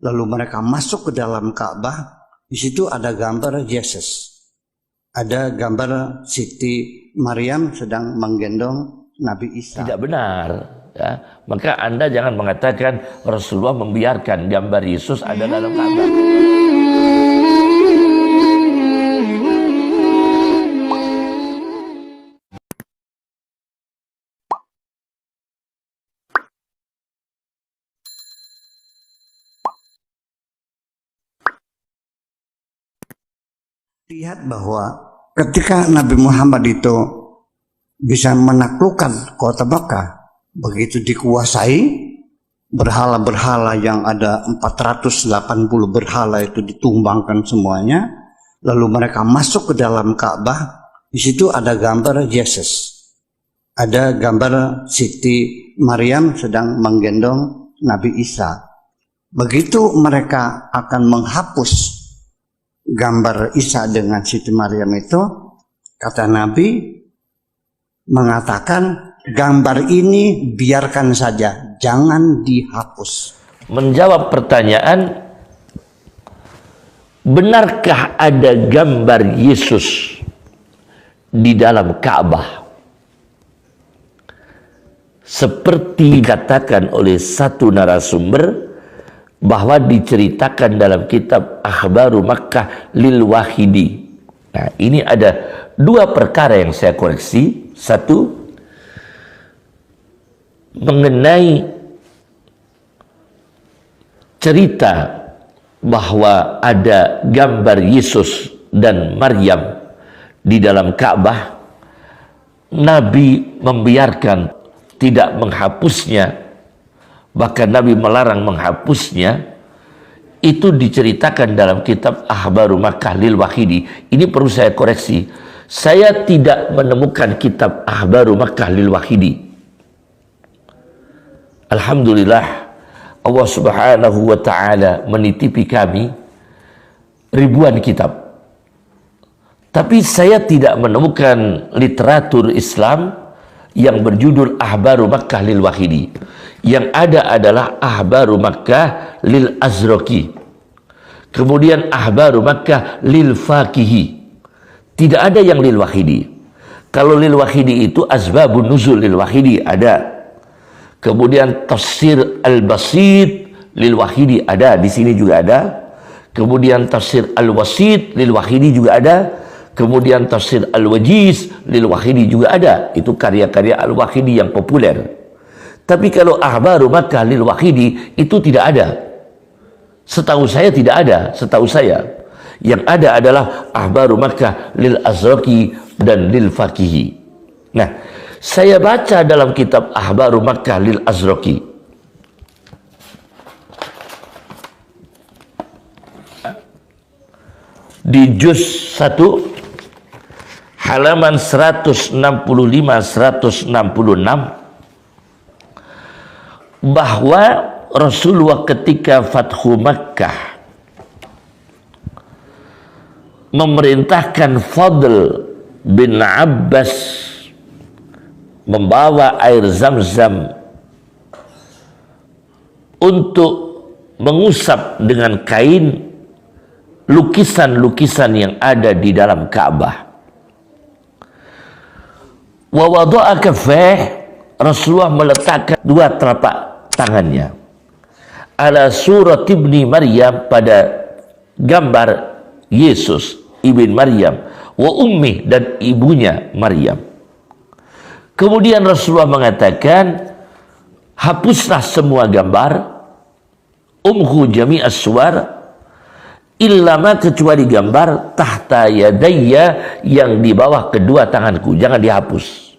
Lalu mereka masuk ke dalam Ka'bah. Di situ ada gambar Yesus. Ada gambar Siti Maryam sedang menggendong Nabi Isa. Tidak benar. Ya. Maka Anda jangan mengatakan Rasulullah membiarkan gambar Yesus ada dalam Ka'bah. Lihat bahwa ketika Nabi Muhammad itu bisa menaklukkan kota Makkah, begitu dikuasai, berhala-berhala yang ada 480 berhala itu ditumbangkan semuanya, lalu mereka masuk ke dalam Ka'bah. Di situ ada gambar Yesus. Ada gambar Siti Maryam sedang menggendong Nabi Isa. Begitu mereka akan menghapus gambar Isa dengan Siti Maryam itu, kata Nabi mengatakan gambar ini biarkan saja, jangan dihapus. Menjawab pertanyaan, benarkah ada gambar Yesus di dalam Ka'bah? Seperti dikatakan oleh satu narasumber bahwa diceritakan dalam kitab Akhbaru Makkah lil Wahidi. Nah, ini ada dua perkara yang saya koreksi. Satu, mengenai cerita bahwa ada gambar Yesus dan Maryam di dalam Ka'bah, Nabi membiarkan, tidak menghapusnya. Bahkan Nabi melarang menghapusnya. Itu diceritakan dalam kitab Akhbaru Makkah lil Wahidi. Ini perlu saya koreksi. Saya tidak menemukan kitab Akhbaru Makkah lil Wahidi. Alhamdulillah, Allah Subhanahu wa ta'ala menitipi kami ribuan kitab. Tapi saya tidak menemukan literatur Islam yang berjudul Akhbaru Makkah lil Wahidi. Yang ada adalah Akhbaru Makkah lil Azraqi. Kemudian Akhbaru Makkah lil Faqihi. Tidak ada yang lil Wahidi. Kalau lil Wahidi itu Asbabun Nuzul lil Wahidi ada. Kemudian Tafsir Al-Basit lil Wahidi ada, di sini juga ada. Kemudian Tafsir Al-Wasit lil Wahidi juga ada. Kemudian Tafsir Al-Wajiz lil Wahidi juga ada. Itu karya-karya Al-Wahidi yang populer. Tapi kalau Akhbaru Makkah lil Wahidi itu tidak ada. Setahu saya tidak ada, setahu saya. Yang ada adalah Akhbaru Makkah lil Azraqi dan lil Faqihi. Nah, saya baca dalam kitab Akhbaru Makkah lil Azraqi. Di juz 1 halaman 165-166 bahwa Rasulullah ketika Fathu Makkah memerintahkan Fadl bin Abbas membawa air Zam-Zam untuk mengusap dengan kain lukisan-lukisan yang ada di dalam Ka'bah. Wa wada'a kaffah, Rasulullah meletakkan dua telapak tangannya ala surat ibni Maryam, pada gambar Yesus ibn Maryam, wa ummi, dan ibunya Maryam. Kemudian Rasulullah mengatakan, hapuslah semua gambar, umhu jami'as suwar, illama, kecuali gambar tahta yadayya, yang di bawah kedua tanganku, jangan dihapus.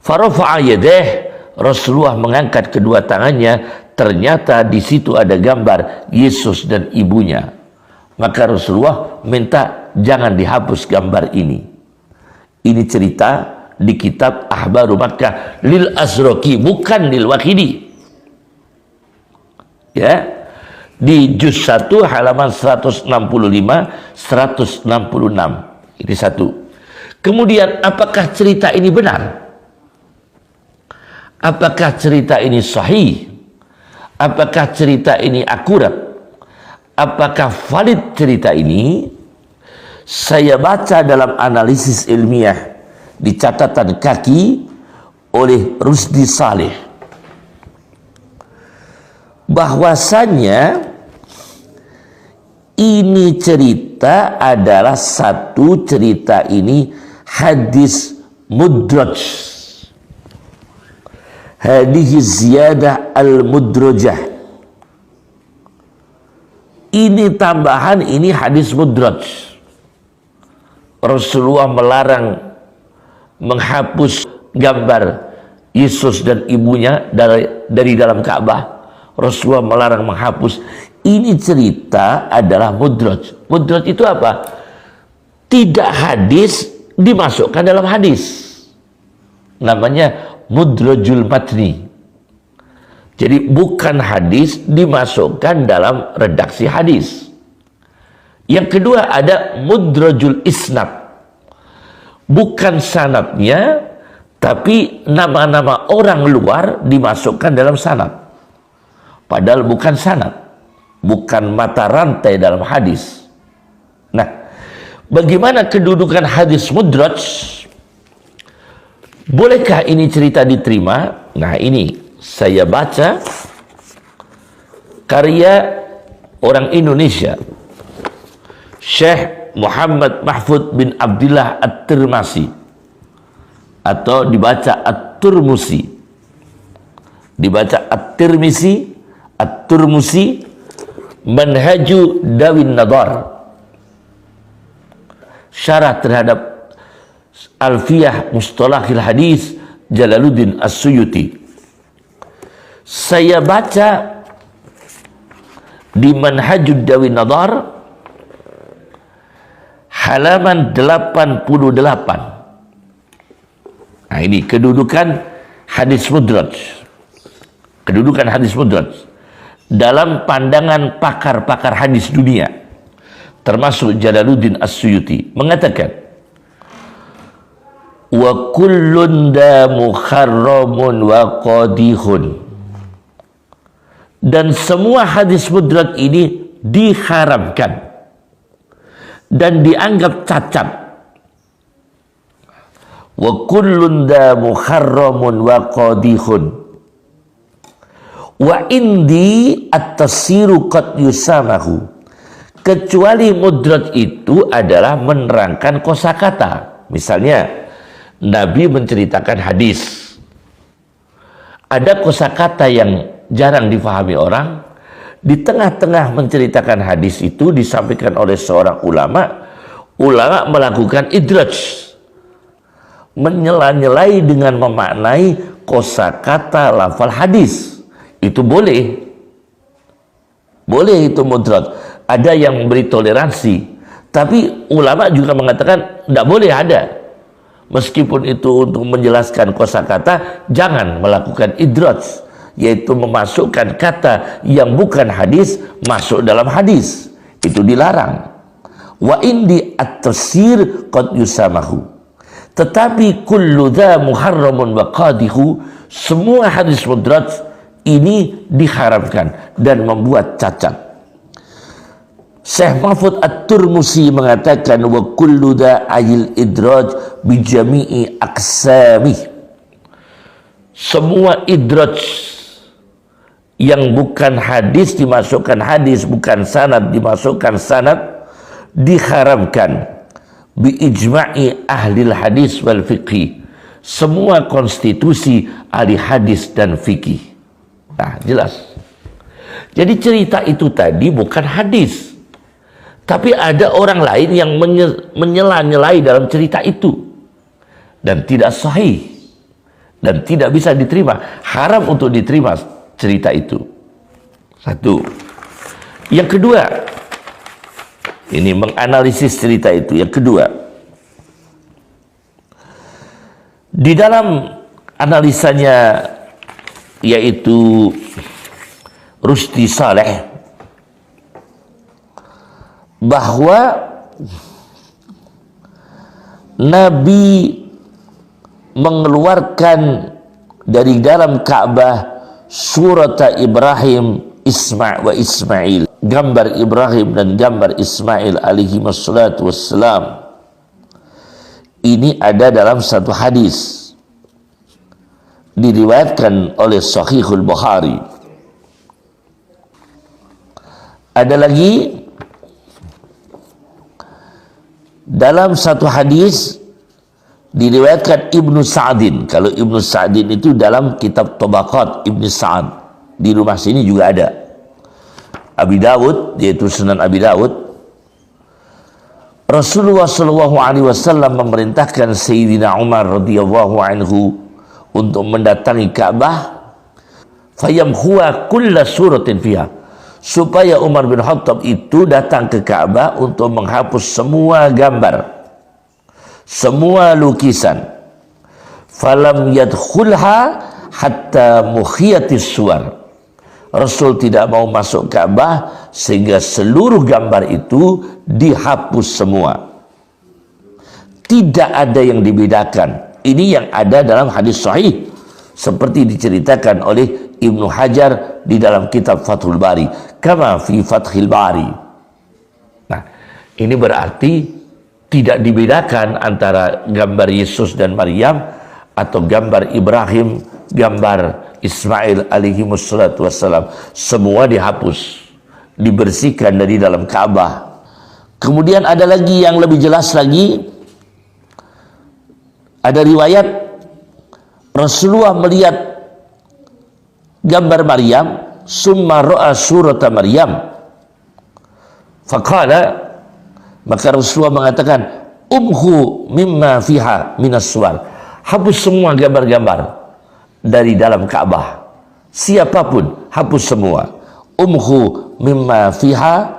Farafa'a yadeh, Rasulullah mengangkat kedua tangannya, ternyata di situ ada gambar Yesus dan ibunya. Maka Rasulullah minta jangan dihapus gambar ini. Ini cerita di kitab Akhbaru Makkah lil Azraqi, bukan lil Wahidi. Ya, di juz 1 halaman 165-166. Ini satu. Kemudian apakah cerita ini benar? Apakah cerita ini sahih? Apakah cerita ini akurat? apakah valid cerita ini? Saya baca dalam analisis ilmiah di catatan kaki oleh Rusdi Saleh, bahwasanya ini cerita adalah satu cerita ini hadis mudraj, hadis ziyadah al-mudrajah. Ini tambahan, ini hadis mudraj. Rasulullah melarang menghapus gambar Yesus dan ibunya dari dalam Ka'bah. Rasulullah melarang menghapus. Ini cerita adalah mudraj. Mudraj itu apa? Tidak hadis dimasukkan dalam hadis. Namanya mudrajul matni. Jadi bukan hadis dimasukkan dalam redaksi hadis. Yang kedua ada mudrajul isnad. Bukan sanadnya, tapi nama-nama orang luar dimasukkan dalam sanad. Padahal bukan sanad, bukan mata rantai dalam hadis. Nah, bagaimana kedudukan hadis mudraj? Bolehkah ini cerita diterima? Nah, ini saya baca karya orang Indonesia, Syekh Muhammad Mahfud bin Abdullah At-Tirmasi, atau dibaca At-Turmusi, dibaca At-Tirmisi, At-Turmusi, Manhaju Dawin Nadar, syarah terhadap Alfiyah Mustalahil Hadis Jalaluddin As-Suyuti. Saya baca di Manhajud Dawin Nadar halaman 88. Nah, ini kedudukan hadis mudraj. Kedudukan hadis mudraj dalam pandangan pakar-pakar hadis dunia, termasuk Jalaluddin As-Suyuti, mengatakan wa kullun da mukharramun wa qadihun, dan semua hadis mudraj ini diharamkan dan dianggap cacat. Wa kullun da mukharramun wa qadihun wa indi at-tasiru qad yusamahu, kecuali mudraj itu adalah menerangkan kosakata. Misalnya Nabi menceritakan hadis, ada kosakata yang jarang difahami orang, di tengah-tengah menceritakan hadis itu disampaikan oleh seorang ulama melakukan idraj, menyela-nyelai dengan memaknai kosakata lafal hadis. Itu boleh itu mudraj. Ada yang memberi toleransi, tapi ulama juga mengatakan tidak boleh ada. Meskipun itu untuk menjelaskan kosakata, jangan melakukan idraj, yaitu memasukkan kata yang bukan hadis masuk dalam hadis. Itu dilarang. Wa indi at-tasir qad yusamahu, tetapi kullu dha muharramun wa qadihu, semua hadis mudraj ini diharamkan dan membuat cacat. Syekh Mahfud At-Turmusi mengatakan wa kullu da'il idraj bi jami'i aqsami, semua idraj yang bukan hadis dimasukkan hadis, bukan sanad dimasukkan sanad, diharamkan bi ijma'i ahli hadis wal fiqhi, semua konstitusi ahli hadis dan fikih. Nah, jelas. Jadi cerita itu tadi bukan hadis, tapi ada orang lain yang menyela-nyelai dalam cerita itu, dan tidak sahih dan tidak bisa diterima. Haram untuk diterima cerita itu. Satu. Yang kedua, ini menganalisis cerita itu. Yang kedua, di dalam analisanya, yaitu Rusdi Saleh, bahwa Nabi mengeluarkan dari dalam Ka'bah surat Ibrahim wa Ismail gambar Ibrahim dan gambar Ismail alaihi wassalatu wassalam ini ada dalam satu hadis diriwayatkan oleh Sahihul Bukhari. Ada lagi dalam satu hadis diriwayatkan Ibnu Sa'din. Kalau Ibnu Sa'din itu dalam kitab Tabaqat Ibnu Sa'd, di rumah sini juga ada. Abi Dawud, yaitu Sunan Abi Dawud, Rasulullah Shallallahu Alaihi Wasallam memerintahkan Sayyidina Umar radhiyallahu anhu untuk mendatangi Ka'bah, fayamhuwa kulla suratin fiha, supaya Umar bin Khattab itu datang ke Ka'bah untuk menghapus semua gambar, semua lukisan. Falam yadkhulha hatta mukhiyatis suwar. Rasul tidak mau masuk Ka'bah sehingga seluruh gambar itu dihapus semua. Tidak ada yang dibedakan. Ini yang ada dalam hadis sahih seperti diceritakan oleh Ibnu Hajar di dalam kitab Fathul Bari, kama fi Fathil Bari. Nah, ini berarti tidak dibedakan antara gambar Yesus dan Maryam atau gambar Ibrahim, gambar Ismail alaihi wassalatu wassalam. Semua dihapus, dibersihkan dari dalam Ka'bah. Kemudian ada lagi yang lebih jelas lagi. Ada riwayat Rasulullah melihat gambar Maryam, summa ra'a surata Maryam. Faqala, maka Rasulullah mengatakan, umhu mimma fiha minas suwar. Hapus semua gambar-gambar dari dalam Ka'bah. Siapapun, hapus semua. Umhu mimma fiha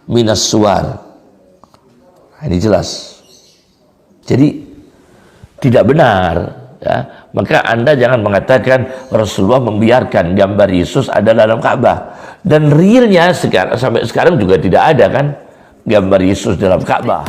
minas suwar. Ini jelas. Jadi tidak benar, ya. Maka Anda jangan mengatakan Rasulullah membiarkan gambar Yesus ada dalam Ka'bah. Dan realnya sampai sekarang juga tidak ada kan gambar Yesus dalam Ka'bah.